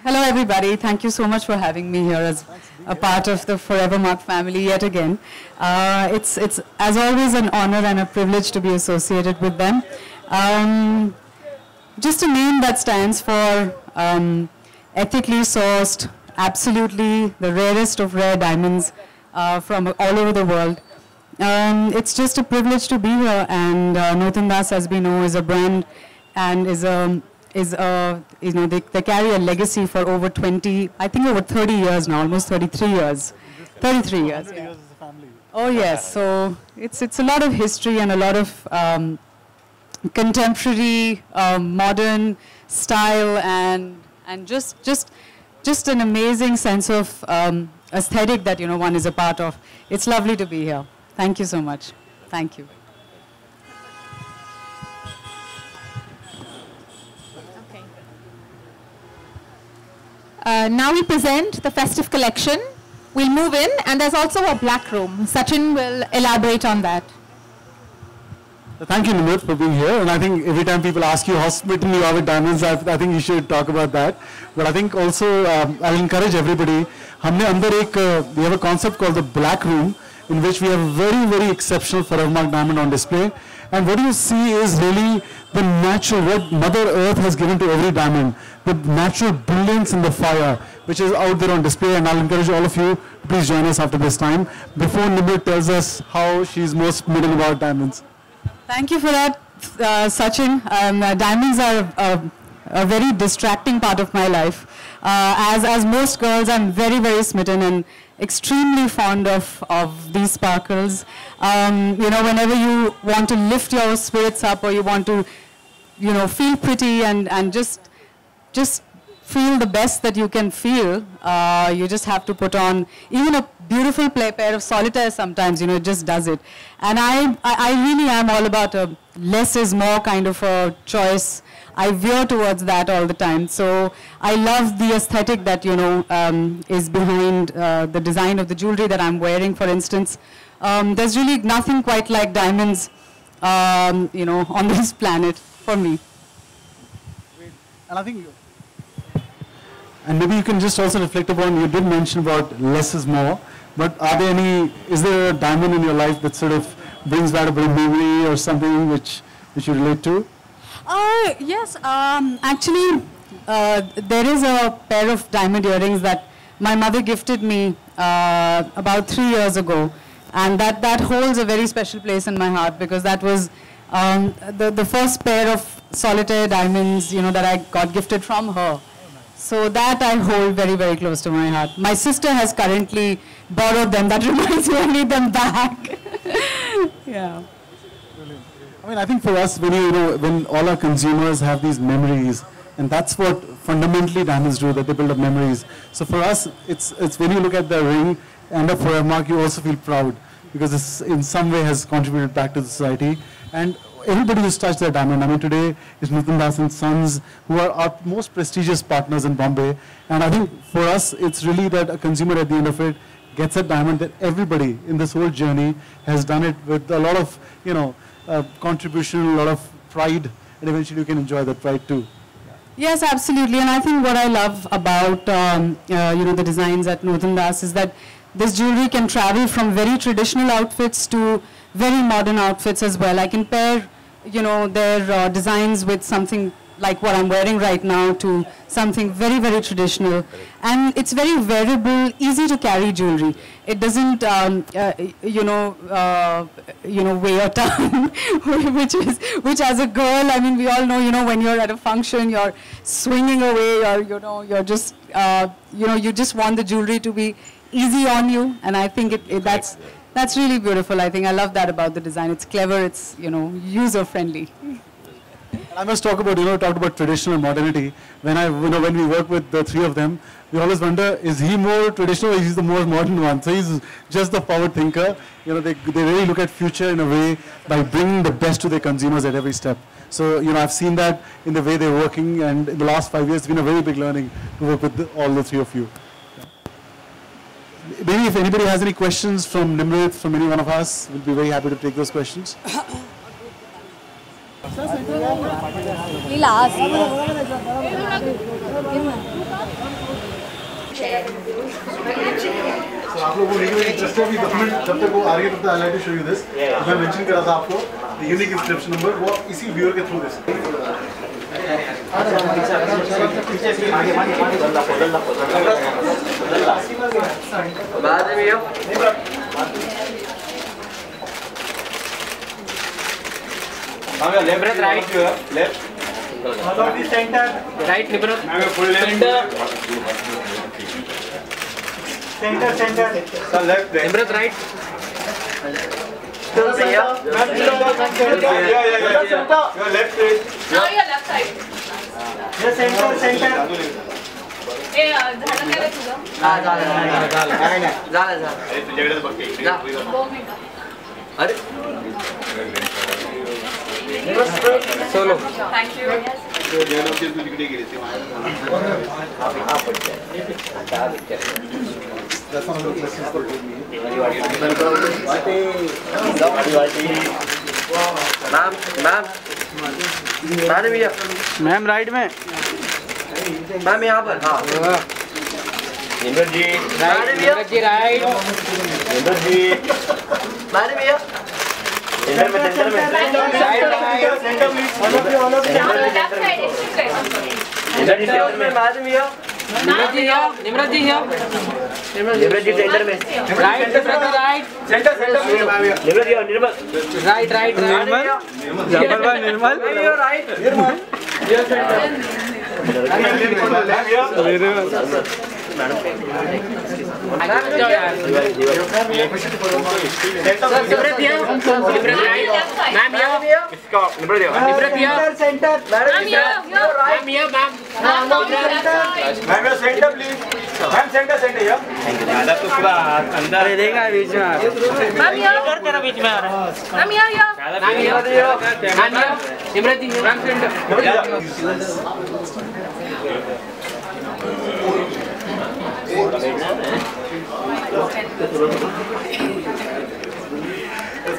Hello everybody, thank you so much for having me here as a part of the Forevermark family yet again. It's as always an honor and a privilege to be associated with them. Just a name that stands for ethically sourced, absolutely the rarest of rare diamonds from all over the world. It's just a privilege to be here, and Nutan Das, as we know, is a brand and they carry a legacy for over 20, I think over 30 years now, almost 33 years. 33 years. Yeah. Years as a family. Oh yes, so it's a lot of history and a lot of contemporary, modern style and just an amazing sense of aesthetic that one is a part of. It's lovely to be here. Thank you so much. Thank you. Now we present the festive collection. We'll move in, and there's also a black room. Sachin will elaborate on that. Thank you, Nimrat, for being here. And I think every time people ask you how smitten you are with diamonds, I think you should talk about that. But I think also I'll encourage everybody. We have a concept called the black room, in which we have a very, very exceptional Forevermark diamond on display. And what you see is really the natural, what Mother Earth has given to every diamond, the natural brilliance in the fire, which is out there on display. And I'll encourage all of you, please join us after this time, before Nimrat tells us how she's most smitten about diamonds. Thank you for that, Sachin. Diamonds are a very distracting part of my life. As most girls, I'm very, very smitten and extremely fond of these sparkles. Whenever you want to lift your spirits up, or you want to, feel pretty and just feel the best that you can feel, you just have to put on even a beautiful pair of solitaire sometimes, it just does it. And I really am all about a less is more kind of a choice. I veer towards that all the time. So I love the aesthetic that, is behind the design of the jewelry that I'm wearing, for instance. There's really nothing quite like diamonds, on this planet for me. And I think, and maybe you can just also reflect upon, you did mention about less is more, but is there a diamond in your life that sort of brings back a memory or something which you relate to? Yes, actually, there is a pair of diamond earrings that my mother gifted me about 3 years ago, and that holds a very special place in my heart, because that was the first pair of solitaire diamonds, that I got gifted from her. So that I hold very, very close to my heart. My sister has currently borrowed them. That reminds me, I need them back. Yeah. Brilliant. I mean, I think for us, when all our consumers have these memories, and that's what fundamentally diamonds do, that they build up memories. So for us, it's when you look at the ring and the Forevermark, you also feel proud, because this in some way has contributed back to the society. And everybody who's touched their diamond, I mean, today is Nutan Das and Sons, who are our most prestigious partners in Bombay. And I think for us, it's really that a consumer at the end of it gets a diamond that everybody in this whole journey has done it with a lot of, contribution, a lot of pride, and eventually you can enjoy that pride too. Yes, absolutely. And I think what I love about, the designs at Nutan Das is that this jewelry can travel from very traditional outfits to very modern outfits as well. I can pair, their designs with something like what I'm wearing right now to something very, very traditional. And it's very wearable, easy to carry jewelry. It doesn't, weigh a ton, which as a girl, I mean, we all know, when you're at a function, you're swinging away, or, you're just, you just want the jewelry to be easy on you. And I think that's really beautiful. I think I love that about the design. It's clever, it's, user-friendly. I must talk about, talked about traditional and modernity. When we work with the three of them, we always wonder, is he more traditional or is he the more modern one? So he's just the forward thinker. They really look at future in a way by bringing the best to their consumers at every step. So, I've seen that in the way they're working, and in the last 5 years, it's been a very big learning to work with all the three of you. Maybe if anybody has any questions from Nimrat, from any one of us, we'll be very happy to take those questions. So आप लोगों को just अभी document जब तक वो आ रही है तब तक I'd like to show you this. मैं mention करा था आपको the unique inscription number वो इसी viewer के through this. बाद में ये Nimrat right left. Follow the center. Right Nimrat. Full left. Center. Sir left. Nimrat right. Still Yeah. Yeah. Your left side. Now your left side. Yeah, center. ए झालं काय रे तुझं? झालं. अरे तुझ्याकडेच बघते. 2 मिनिटं. अरे Solo. Thank you. That's one of the questions for me. Ma'am right में मैम यहाँ पर हाँ Nimrat ji right Nimrat ji right Nimrat ji madam भैया सेंटर में side centre please Left side, Nimrat ji centre में मैडम भैया निम्रत जी here निम्रत जी सेंटर में right centre Nimrat ji Nirmal right Nirmal right अंदर देगा बीच में बीच में आ रहा Nimrat ji ma'am centre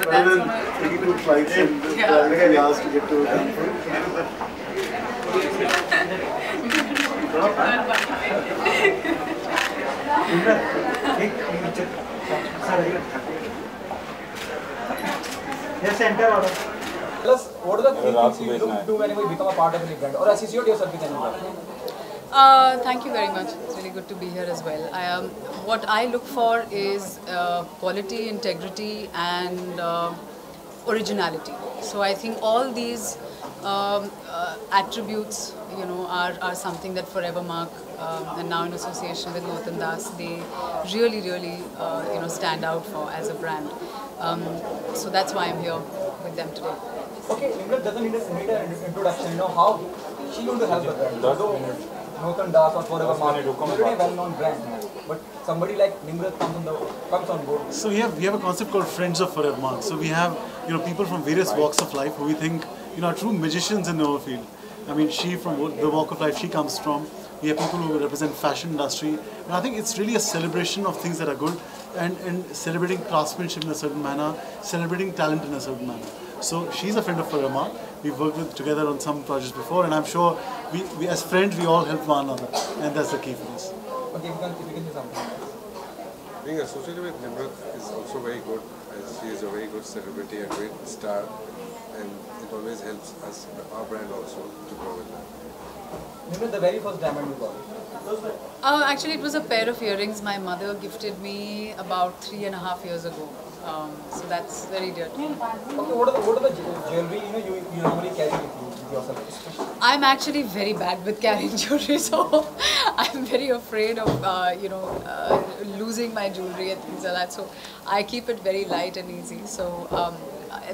Rather than taking 2 flights and traveling hours to get to Yes, center order. Tell us, what are the 3 things you look to whenever you become a part of any brand or associate yourself with any brand? Thank you very much. It's really good to be here as well. What I look for is quality, integrity, and originality. So I think all these attributes, are something that Forevermark and now in association with Norton Das, they really, stand out for as a brand. So that's why I'm here with them today. Okay, Nimrat doesn't need an introduction. How she going to help the brand? Though Norton Das or Forevermark, already a well-known brand, but somebody like Nimrat comes on board. So we have a concept called Friends of Forevermark. So we have people from various walks of life who we think are true magicians in our field. I mean, she from the walk of life she comes from. We have people who represent fashion industry. And I think it's really a celebration of things that are good and celebrating craftsmanship in a certain manner, celebrating talent in a certain manner. So she's a friend of Forevermark. We've worked together on some projects before, and I'm sure we as friends we all help one another, and that's the key for this. Okay, if you can say something. Being associated with Nimrat is also very good, as she is a very good celebrity and great star, and it always helps us, our brand also, to grow with that. Nimrat, the very first diamond you got. Actually, it was a pair of earrings my mother gifted me about 3.5 years ago. So that's very dear to me. Okay, what are the jewelry you normally carry with yourself? Especially? I'm actually very bad with carrying jewelry, so I'm very afraid of losing my jewelry and things like that. So I keep it very light and easy. So,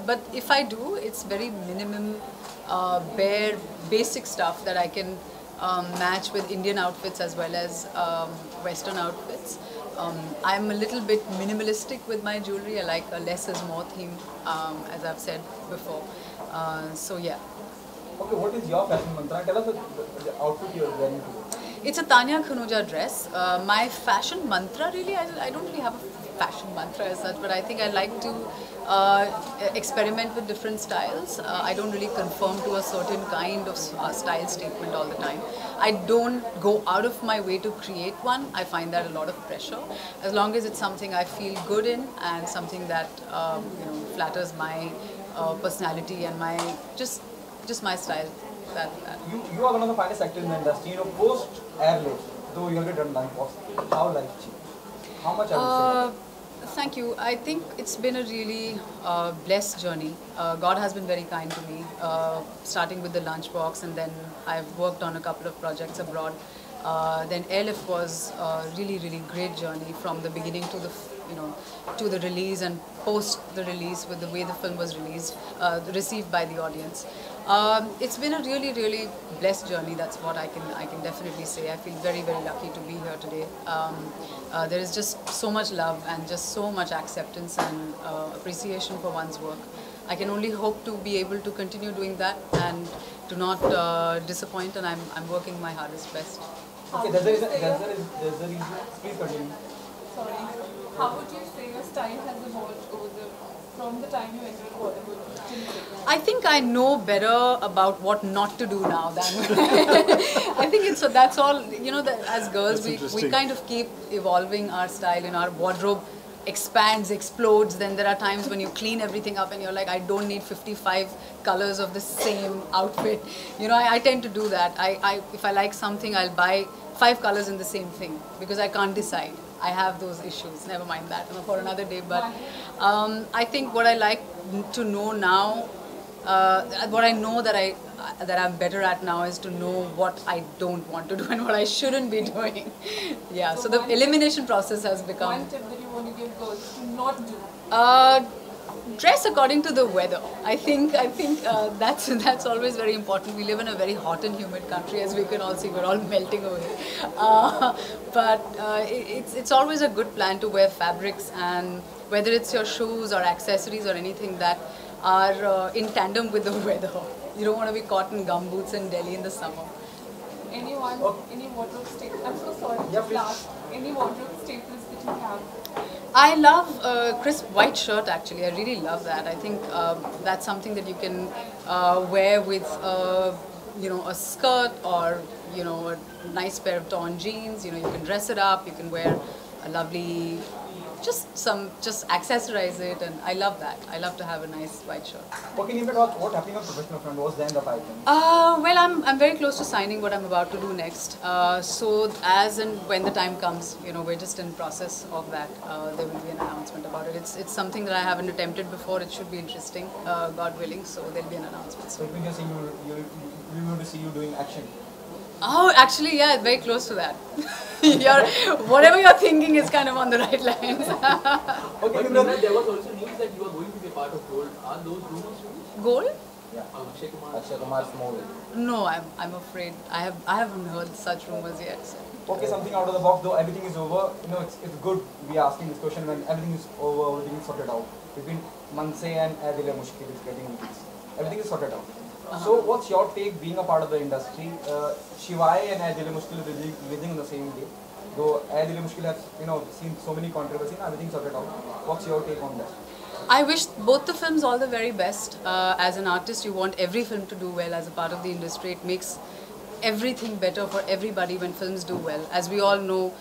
but if I do, it's very minimum, bare, basic stuff that I can match with Indian outfits as well as Western outfits. I'm a little bit minimalistic with my jewelry. I like a less is more theme, as I've said before. So yeah. Okay, what is your fashion mantra? Tell us the outfit you are wearing today. It's a Tanya Khanuja dress. My fashion mantra, really, I don't really have a fashion mantra as such, but I think I like to experiment with different styles. I don't really conform to a certain kind of style statement all the time. I don't go out of my way to create one. I find that a lot of pressure. As long as it's something I feel good in and something that flatters my personality and my just my style. You are one of the finest actors in the industry. Post Airlift, though you have done life post, how life changed? How much are you saying? Thank you. I think it's been a really blessed journey. God has been very kind to me, starting with the lunchbox, and then I've worked on a couple of projects abroad. Then Airlift was a really, really great journey from the beginning to the release and post the release with the way the film was received by the audience. It's been a really, really blessed journey. That's what I can definitely say. I feel very, very lucky to be here today. There is just so much love and just so much acceptance and appreciation for one's work. I can only hope to be able to continue doing that and to not disappoint, and I'm working my hardest best. Okay, there's a reason. Please continue. Sorry. How would you say your style has evolved from the time you entered Bollywood till today? I think I know better about what not to do now than I think that's all, as girls we kind of keep evolving our style, our wardrobe expands, explodes. Then there are times when you clean everything up and you're like, I don't need 55 colors of the same outfit. I tend to do that. If I like something, I'll buy 5 colors in the same thing because I can't decide. I have those issues. Never mind that, for another day. But I think what I like to know now, what I know that I'm better at now is to know what I don't want to do and what I shouldn't be doing. Yeah. So the elimination process has become. One tip that you want to give girls to not do. Dress according to the weather. I think that's always very important. We live in a very hot and humid country, as we can all see. We're all melting away. But it's always a good plan to wear fabrics, and whether it's your shoes or accessories or anything that are in tandem with the weather. You don't want to be caught in gumboots in Delhi in the summer. Any wardrobe staples? I'm so sorry. Yeah, please. Any wardrobe staples that you have? I love crisp white shirt actually. I really love that. I think that's something that you can wear with a skirt or a nice pair of torn jeans. You can dress it up. You can wear a lovely just accessorize it, and I love that. I love to have a nice white shirt. Okay, Nimrat, what happening on professional front? What's there in the pipeline? Well, I'm very close to signing what I'm about to do next. So as and when the time comes, we're just in process of that. There will be an announcement about it. It's something that I haven't attempted before. It should be interesting, God willing. So there'll be an announcement. So it means we want to see you doing action. Oh, actually, yeah, very close to that. Whatever you're thinking is kind of on the right lines. Okay, Nimrat, there was also news that you are going to be a part of Gold. Are those rumors true? Gold? Yeah. Akshay Kumar's movie. No, I'm afraid I haven't heard such rumors yet. So. Okay, something out of the box though. Everything is over. It's good. We are asking this question when everything is over, everything is sorted out. Between Manse and Adile Mushkil is getting released. Everything is sorted out. So what's your take being a part of the industry? Shivai and Adile Mushkil releasing on the same day. Though Adile Mushkil has seen so many controversies, everything sorted out. What's your take on that? I wish both the films all the very best. As an artist, you want every film to do well. As a part of the industry, it makes everything better for everybody when films do well. As we all know,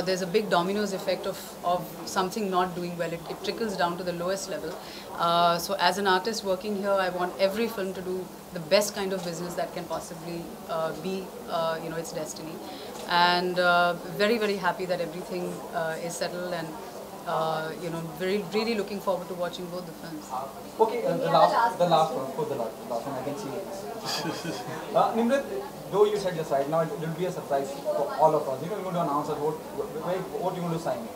there's a big dominoes effect of something not doing well. It trickles down to the lowest level. So as an artist working here, I want every film to do the best kind of business that can possibly be, its destiny. And very, very happy that everything is settled, and you know, really looking forward to watching both the films. Okay, the last one, for the last one, I can see it. Nimrat, though you said just right now, it will be a surprise for all of us. You know, you're going to announce us what you're going to sign.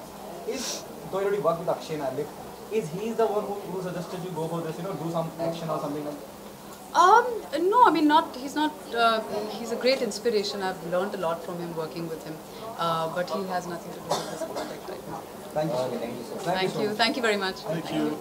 Though you already worked with Akshay and Alif, is he the one who suggested you go for this, you know, do some action or something like that? No, I mean, he's not, he's a great inspiration. I've learned a lot from him working with him. But he has nothing to do with this project right now. Thank you. Thank you very much. Thank you.